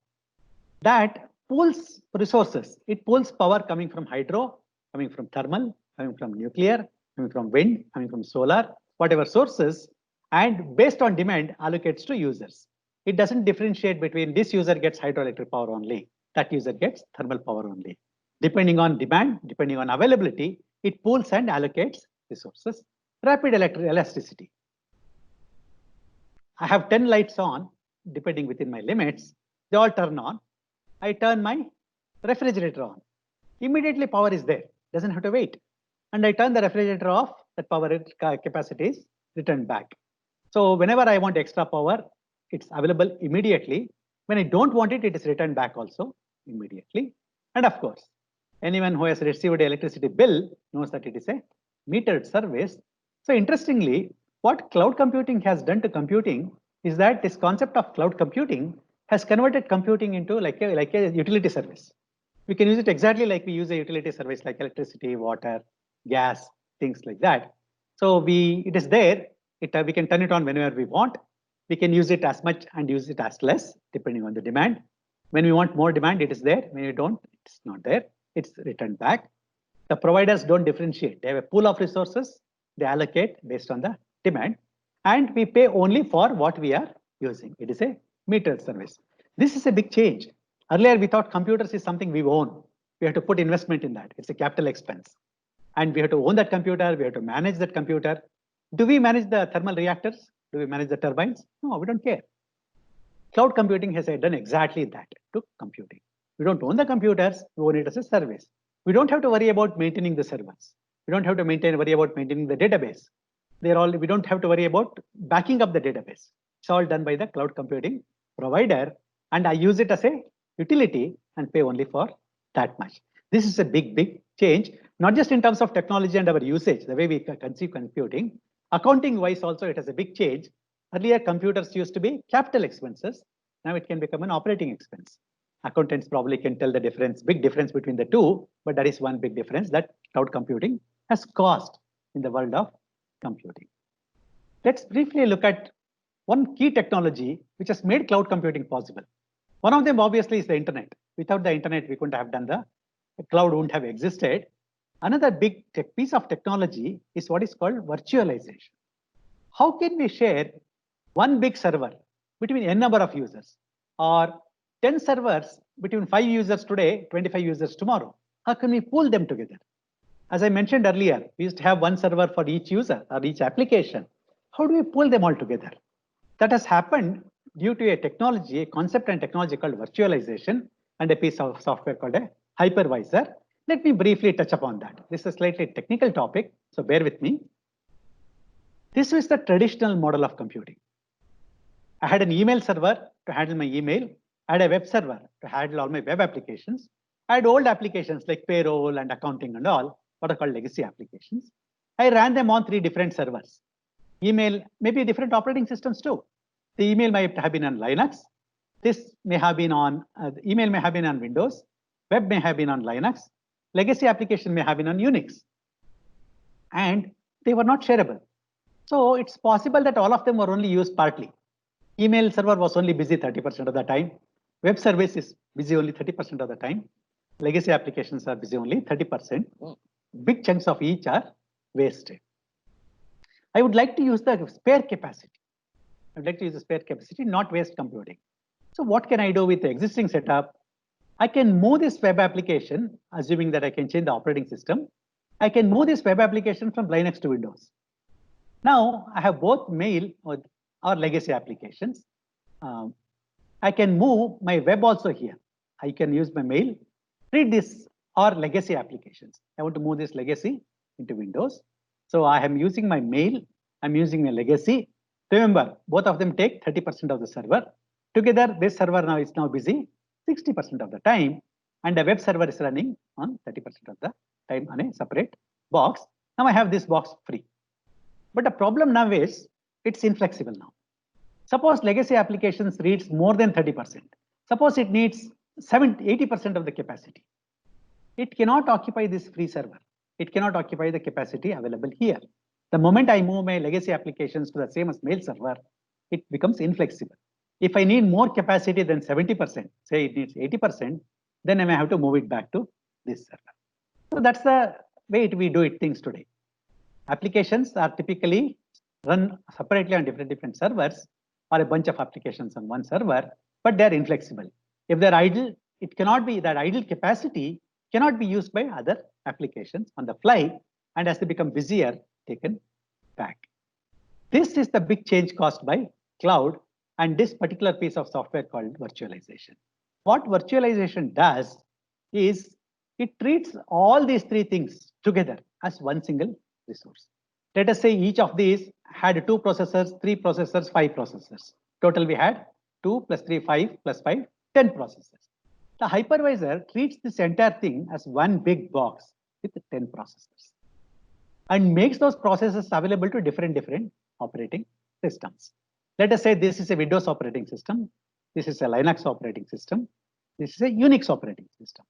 that pools resources. It pools power coming from hydro, coming from thermal, coming from nuclear, coming from wind, coming from solar, whatever sources, and based on demand allocates to users. It doesn't differentiate between this user gets hydroelectric power only, that user gets thermal power only. Depending on demand, depending on availability, it pools and allocates resources. Rapid elasticity. I have 10 lights on, depending within my limits, they all turn on. I turn my refrigerator on. Immediately power is there, doesn't have to wait. And I turn the refrigerator off, that power capacity is returned back. So whenever I want extra power, it's available immediately. When I don't want it, it is returned back also immediately. And of course, anyone who has received electricity bill knows that it is a metered service. So interestingly, what cloud computing has done to computing is that this concept of cloud computing has converted computing into like a utility service. We can use it exactly like we use a utility service like electricity, water, gas, things like that. So it is there. We can turn it on whenever we want. We can use it as much and use it as less, depending on the demand. When we want more demand, it is there. When we don't, it's not there. It's returned back. The providers don't differentiate. They have a pool of resources. They allocate based on the demand. And we pay only for what we are using. It is a metered service. This is a big change. Earlier, we thought computers is something we own. We have to put investment in that. It's a capital expense. And we have to own that computer. We have to manage that computer. Do we manage the thermal reactors? Do we manage the turbines? No, we don't care. Cloud computing has done exactly that to computing. We don't own the computers. We own it as a service. We don't have to worry about maintaining the servers. We don't have to worry about maintaining the database. We don't have to worry about backing up the database. It's all done by the cloud computing provider. And I use it as a utility and pay only for that much. This is a big change, not just in terms of technology and our usage, the way we conceive computing. Accounting wise also, it has a big change. Earlier, computers used to be capital expenses. Now it can become an operating expense. Accountants probably can tell the big difference between the two, but that is one big difference that cloud computing has caused in the world of computing. Let's briefly look at one key technology which has made cloud computing possible. One of them obviously is the internet. Without the internet, we couldn't have done the cloud wouldn't have existed. Another big piece of technology is what is called virtualization. How can we share one big server between n number of users or 10 servers between 5 users today, 25 users tomorrow? How can we pool them together? As I mentioned earlier, we used to have one server for each user or each application. How do we pull them all together? That has happened due to a concept and technology called virtualization and a piece of software called a hypervisor. Let me briefly touch upon that. This is a slightly technical topic, so bear with me. This is the traditional model of computing. I had an email server to handle my email. I had a web server to handle all my web applications. I had old applications like payroll and accounting and all, what are called legacy applications. I ran them on 3 different servers. Email, maybe different operating systems too. The email might have been on Linux. This may have been on, email may have been on Windows. Web may have been on Linux. Legacy application may have been on Unix. And they were not shareable. So it's possible that all of them were only used partly. Email server was only busy 30% of the time. Web service is busy only 30% of the time. Legacy applications are busy only 30%. Big chunks of each are wasted. I would like to use the spare capacity. I'd like to use the spare capacity, not waste computing. So what can I do with the existing setup? I can move this web application, assuming that I can change the operating system. I can move this web application from Linux to Windows. Now I have both mail or legacy applications. I can move my web also here. I can use my mail, read this or legacy applications. I want to move this legacy into Windows. So I am using my mail, I'm using my legacy. Remember, both of them take 30% of the server. Together, this server now is busy 60% of the time, and the web server is running on 30% of the time on a separate box. Now I have this box free. But the problem now is it's inflexible now. Suppose legacy applications reads more than 30%. Suppose it needs 80% of the capacity. It cannot occupy this free server. It cannot occupy the capacity available here. The moment I move my legacy applications to the same as mail server, it becomes inflexible. If I need more capacity than 70%, say it needs 80%, then I may have to move it back to this server. So that's the way we do it things today. Applications are typically run separately on different servers or a bunch of applications on one server, but they're inflexible. If they're idle, it cannot be that idle capacity cannot be used by other applications on the fly, and as they become busier, taken back. This is the big change caused by cloud and this particular piece of software called virtualization. What virtualization does is it treats all these three things together as one single resource. Let us say each of these had 2 processors, 3 processors, 5 processors. Total we had 2 plus 3, 5 plus 5, 10 processors. The hypervisor treats this entire thing as one big box with 10 processors and makes those processors available to different operating systems. Let us say this is a Windows operating system. This is a Linux operating system. This is a Unix operating system.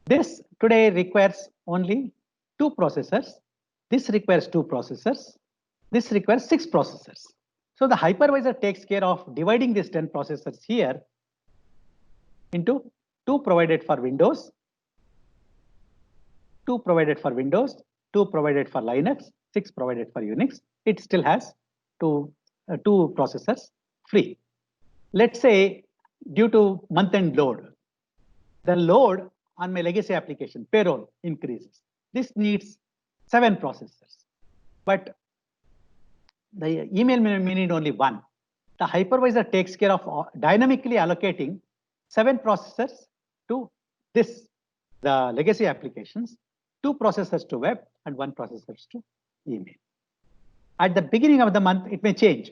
This today requires only 2 processors. This requires 2 processors. This requires 6 processors. So the hypervisor takes care of dividing these 10 processors here into 2 provided for Windows, 2 provided for Windows, 2 provided for Linux, 6 provided for Unix. It still has two processors free. Let's say due to month-end load, the load on my legacy application, payroll, increases. This needs 7 processors, but the email may need only 1. The hypervisor takes care of dynamically allocating 7 processors to this, the legacy applications, 2 processors to web and 1 processors to email. At the beginning of the month, it may change.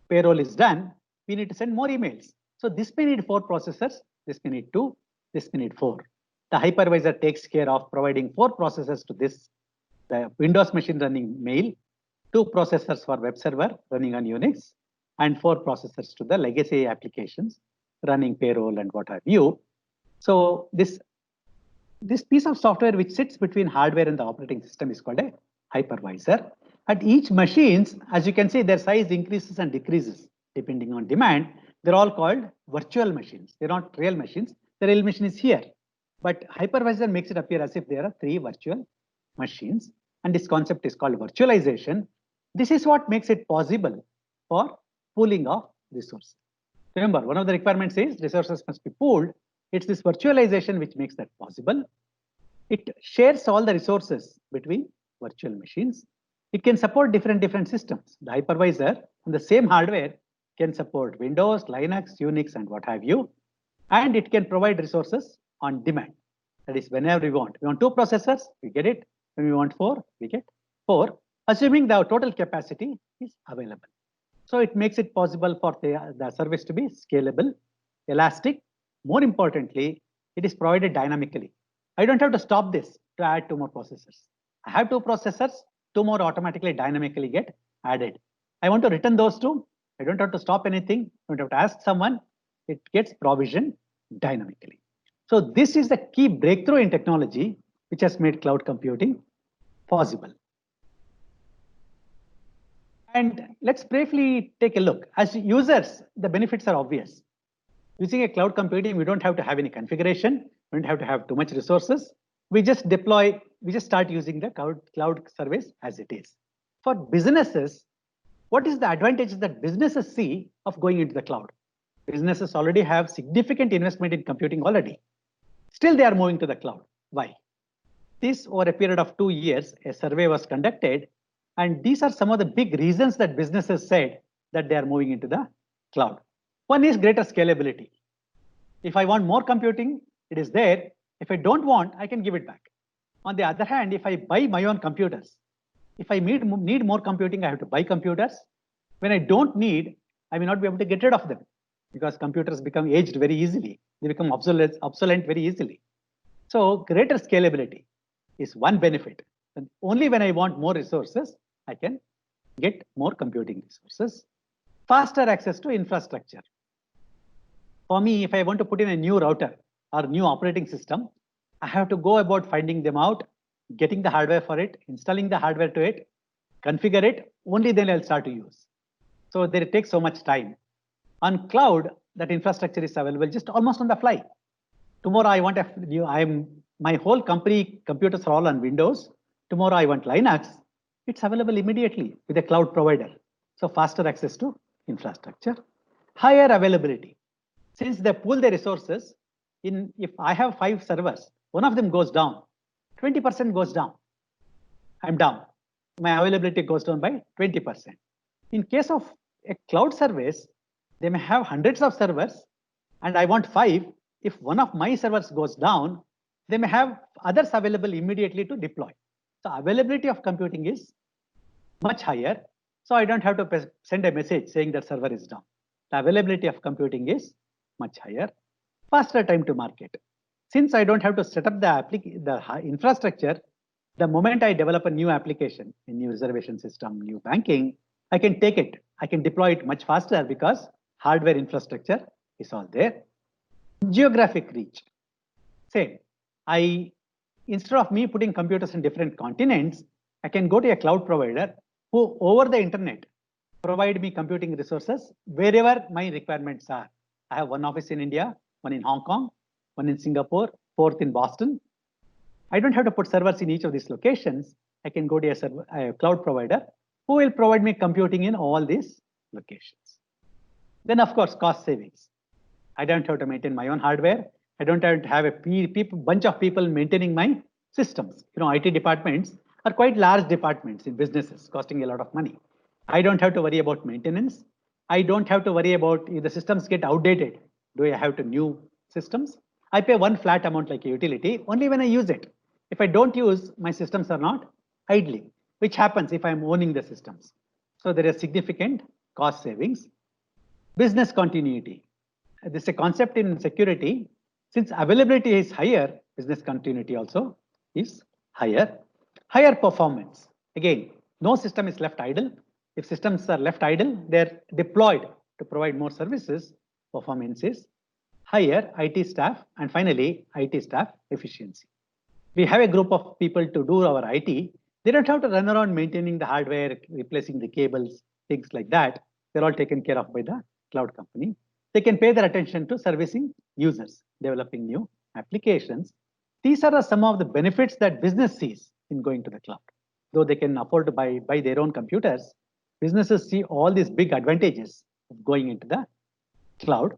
Payroll is done. We need to send more emails. So this may need 4 processors. This may need 2. This may need 4. The hypervisor takes care of providing 4 processors to this, the Windows machine running mail, 2 processors for web server running on Unix, and 4 processors to the legacy applications running payroll and what have you. So this piece of software which sits between hardware and the operating system is called a hypervisor. At each machines, as you can see, their size increases and decreases depending on demand. They're all called virtual machines. They're not real machines. The real machine is here. But hypervisor makes it appear as if there are 3 virtual machines. And this concept is called virtualization. This is what makes it possible for pooling of resources. Remember, one of the requirements is resources must be pooled. It's this virtualization which makes that possible. It shares all the resources between virtual machines. It can support different systems. The hypervisor on the same hardware can support Windows, Linux, Unix, and what have you. And it can provide resources on demand. That is, whenever we want. We want 2 processors, we get it. When we want 4, we get 4, assuming the total capacity is available. So it makes it possible for the service to be scalable, elastic. More importantly, it is provided dynamically. I don't have to stop this to add 2 more processors. I have 2 processors, 2 more automatically dynamically get added. I want to return those 2. I don't have to stop anything. I don't have to ask someone. It gets provisioned dynamically. So this is the key breakthrough in technology which has made cloud computing possible. And let's briefly take a look. As users, the benefits are obvious. Using a cloud computing, we don't have to have any configuration. We don't have to have too much resources. We just deploy, we just start using the cloud service as it is. For businesses, what is the advantages that businesses see of going into the cloud? Businesses already have significant investment in computing already. Still, they are moving to the cloud. Why? This, over a period of 2 years, a survey was conducted, and these are some of the big reasons that businesses said that they are moving into the cloud. One is greater scalability. If I want more computing, it is there. If I don't want, I can give it back. On the other hand, if I buy my own computers, if I need more computing, I have to buy computers. When I don't need, I may not be able to get rid of them because computers become aged very easily. They become obsolete very easily. So greater scalability is one benefit. And only when I want more resources, I can get more computing resources. Faster access to infrastructure. For me, if I want to put in a new router or new operating system, I have to go about finding them out, getting the hardware for it, installing the hardware to it, configure it, only then I'll start to use. So there it takes so much time. On cloud, that infrastructure is available just almost on the fly. Tomorrow I want my whole company computers are all on Windows. Tomorrow I want Linux. It's available immediately with a cloud provider. So faster access to infrastructure, higher availability. Since they pool the resources, if I have 5 servers, one of them goes down, 20% goes down. I'm down. My availability goes down by 20%. In case of a cloud service, they may have hundreds of servers, and I want 5. If one of my servers goes down, they may have others available immediately to deploy. So availability of computing is much higher. So I don't have to send a message saying that server is down. The availability of computing is much higher. Faster time to market. Since I don't have to set up the infrastructure, the moment I develop a new application, a new reservation system, new banking, I can take it. I can deploy it much faster because hardware infrastructure is all there. Geographic reach. Same. Instead of me putting computers in different continents, I can go to a cloud provider who over the internet provide me computing resources wherever my requirements are. I have one office in India, one in Hong Kong, one in Singapore, 4th in Boston. I don't have to put servers in each of these locations. I can go to a cloud provider who will provide me computing in all these locations. Then of course, cost savings. I don't have to maintain my own hardware. I don't have to have a bunch of people maintaining my systems. IT departments are quite large departments in businesses, costing a lot of money. I don't have to worry about maintenance. I don't have to worry about if the systems get outdated. Do I have to new systems? I pay one flat amount like a utility only when I use it. If I don't use, my systems are not idling, which happens if I'm owning the systems. So there is significant cost savings. Business continuity. This is a concept in security. Since availability is higher, business continuity also is higher. Higher performance. Again, no system is left idle. If systems are left idle, they're deployed to provide more services. Performance is higher. IT staff, and finally, IT staff efficiency. We have a group of people to do our IT. They don't have to run around maintaining the hardware, replacing the cables, things like that. They're all taken care of by the cloud company. They can pay their attention to servicing users, developing new applications. These are some of the benefits that business sees in going to the cloud. Though they can afford to buy their own computers, businesses see all these big advantages of going into the cloud.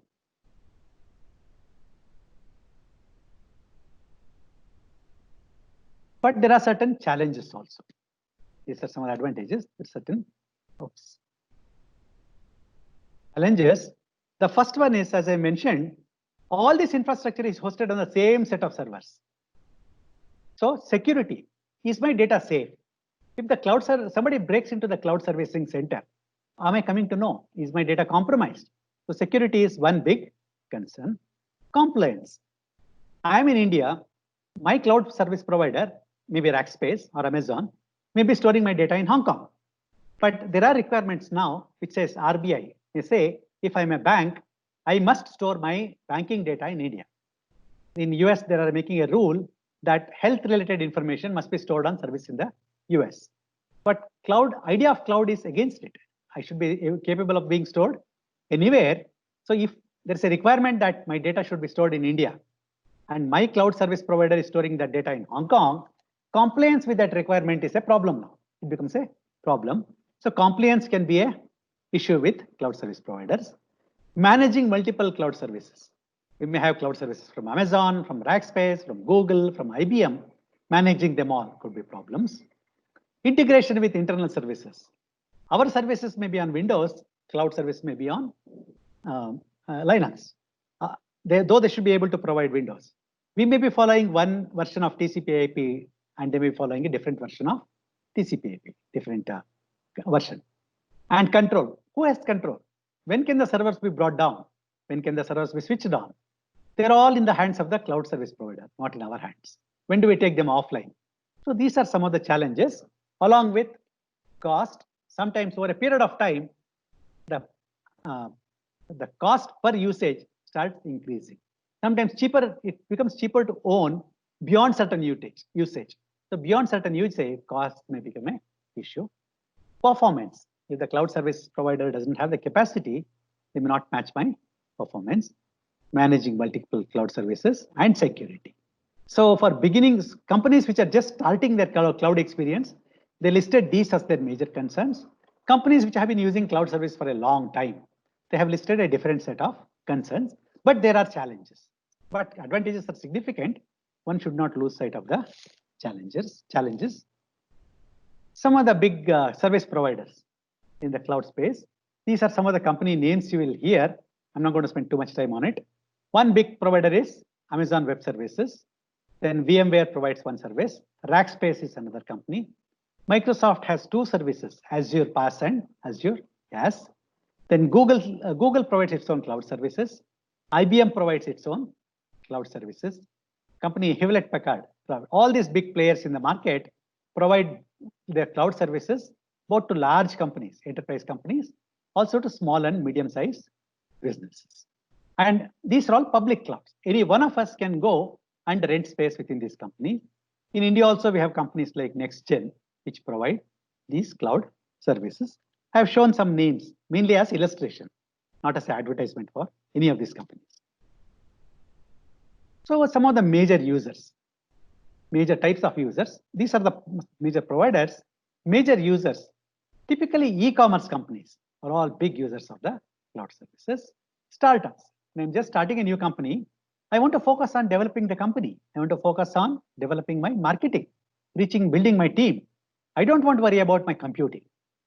But there are certain challenges also. These are some advantages, but certain challenges. The first one is, as I mentioned, all this infrastructure is hosted on the same set of servers. So security, is my data safe? If the cloud somebody breaks into the cloud servicing center, am I coming to know? Is my data compromised? So security is one big concern. Compliance. I am in India. My cloud service provider, maybe Rackspace or Amazon, may be storing my data in Hong Kong. But there are requirements now which says RBI. They say if I'm a bank, I must store my banking data in India. In US, they are making a rule that health-related information must be stored on service in the US. But idea of cloud is against it. I should be capable of being stored anywhere. So if there's a requirement that my data should be stored in India, and my cloud service provider is storing that data in Hong Kong, compliance with that requirement is a problem now. It becomes a problem. So compliance can be an issue with cloud service providers. Managing multiple cloud services. We may have cloud services from Amazon, from Rackspace, from Google, from IBM. Managing them all could be problems. Integration with internal services. Our services may be on Windows, cloud service may be on Linux. Though they should be able to provide Windows. We may be following one version of TCP/IP and they may be following a different version of TCP/IP, different version. And control. Who has control? When can the servers be brought down? When can the servers be switched on? They're all in the hands of the cloud service provider, not in our hands. When do we take them offline? So these are some of the challenges, along with cost. Sometimes over a period of time, the uh, the cost per usage starts increasing. Sometimes it becomes cheaper to own beyond certain usage. So beyond certain usage, cost may become an issue. Performance. If the cloud service provider doesn't have the capacity, they may not match my performance. Managing multiple cloud services and security. So for beginnings, companies which are just starting their cloud experience, they listed these as their major concerns. Companies which have been using cloud service for a long time, they have listed a different set of concerns, but there are challenges. But advantages are significant. One should not lose sight of the challenges. Some of the big service providers in the cloud space. These are some of the company names you will hear. I'm not going to spend too much time on it. One big provider is Amazon Web Services. Then VMware provides one service. Rackspace is another company. Microsoft has two services, Azure PaaS and Azure IaaS. Then Google provides its own cloud services. IBM provides its own cloud services. Company Hewlett Packard. All these big players in the market provide their cloud services both to large companies, enterprise companies, also to small and medium-sized businesses. And these are all public clouds. Any one of us can go and rent space within these companies. In India also, we have companies like NextGen, which provide these cloud services. I have shown some names, mainly as illustration, not as advertisement for any of these companies. So some of the major users, major types of users, these are the major providers, major users. Typically, e-commerce companies are all big users of the cloud services. Startups. When I'm just starting a new company, I want to focus on developing the company. I want to focus on developing my marketing, building my team. I don't want to worry about my computing.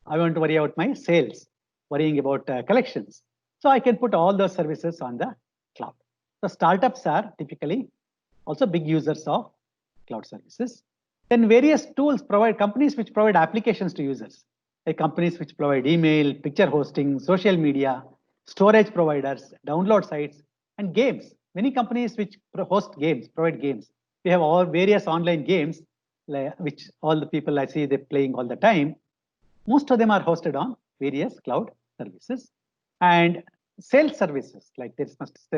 I want to worry about my sales, worrying about collections. So I can put all those services on the cloud. So startups are typically also big users of cloud services. Then various tools provide companies which provide applications to users, like companies which provide email, picture hosting, social media, storage providers, download sites, and games. Many companies which host games, provide games. We have all various online games, which all the people I see they're playing all the time. Most of them are hosted on various cloud services. And sales services, like there's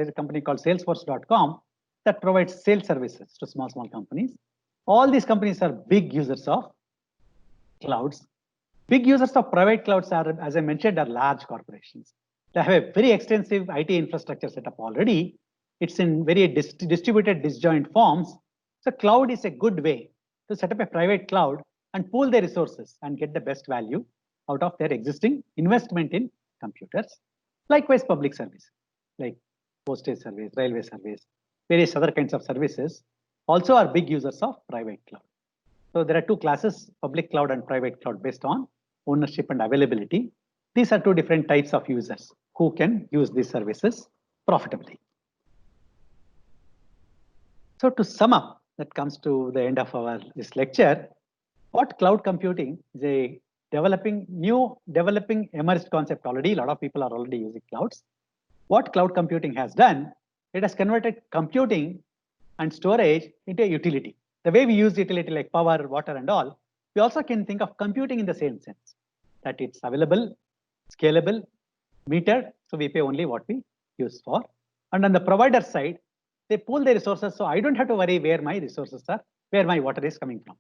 a company called Salesforce.com that provides sales services to small companies. All these companies are big users of clouds. Big users of private clouds are, as I mentioned, are large corporations. They have a very extensive IT infrastructure set up already. It's in very distributed, disjoint forms. So cloud is a good way to set up a private cloud and pool their resources and get the best value out of their existing investment in computers. Likewise, public service, like postage service, railway service, various other kinds of services also are big users of private cloud. So there are two classes, public cloud and private cloud, based on ownership and availability. These are two different types of users who can use these services profitably. So to sum up, that comes to the end of this lecture. What cloud computing is a developing emerged concept already. A lot of people are already using clouds. What cloud computing has done, it has converted computing and storage into a utility. The way we use utility like power, water, and all, we also can think of computing in the same sense, that it's available, scalable, metered, so we pay only what we use for. And on the provider side, they pool their resources, so I don't have to worry where my resources are, where my water is coming from.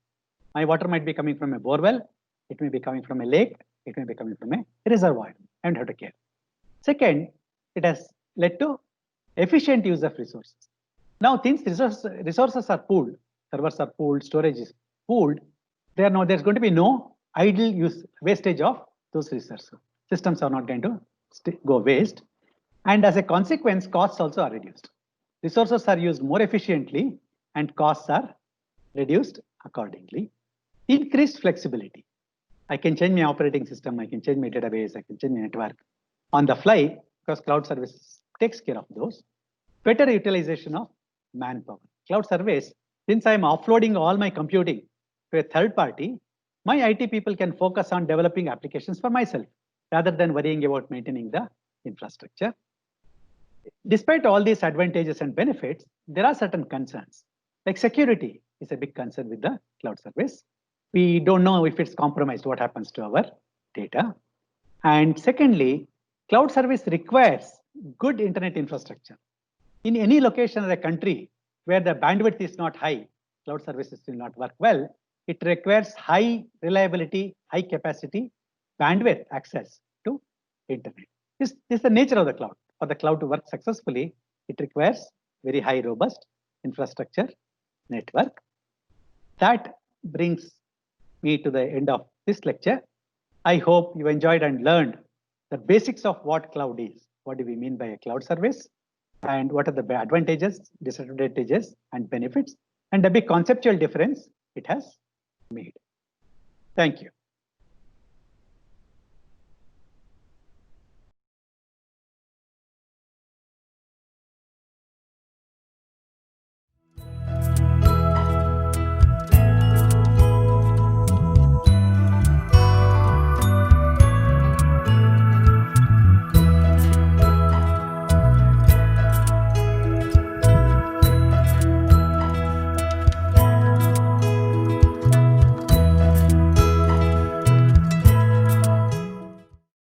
My water might be coming from a borewell, it may be coming from a lake, it may be coming from a reservoir. I don't have to care. Second, it has led to efficient use of resources. Now, since resources are pooled, servers are pooled, storage is pooled, there's going to be no idle wastage of those resources. Systems are not going to go waste. And as a consequence, costs also are reduced. Resources are used more efficiently and costs are reduced accordingly. Increased flexibility. I can change my operating system, I can change my database, I can change my network on the fly, because cloud service takes care of those. Better utilization of manpower. Cloud service, since I'm offloading all my computing to a third party, my IT people can focus on developing applications for myself rather than worrying about maintaining the infrastructure. Despite all these advantages and benefits, there are certain concerns. Like security is a big concern with the cloud service. We don't know if it's compromised, what happens to our data. And secondly, cloud service requires good internet infrastructure. In any location or a country where the bandwidth is not high, cloud services will not work well. It requires high reliability, high capacity, bandwidth access to internet. This is the nature of the cloud. For the cloud to work successfully, it requires very high robust infrastructure network. That brings me to the end of this lecture. I hope you enjoyed and learned the basics of what cloud is. What do we mean by a cloud service? And what are the advantages, disadvantages, and benefits? And the big conceptual difference it has made. Thank you.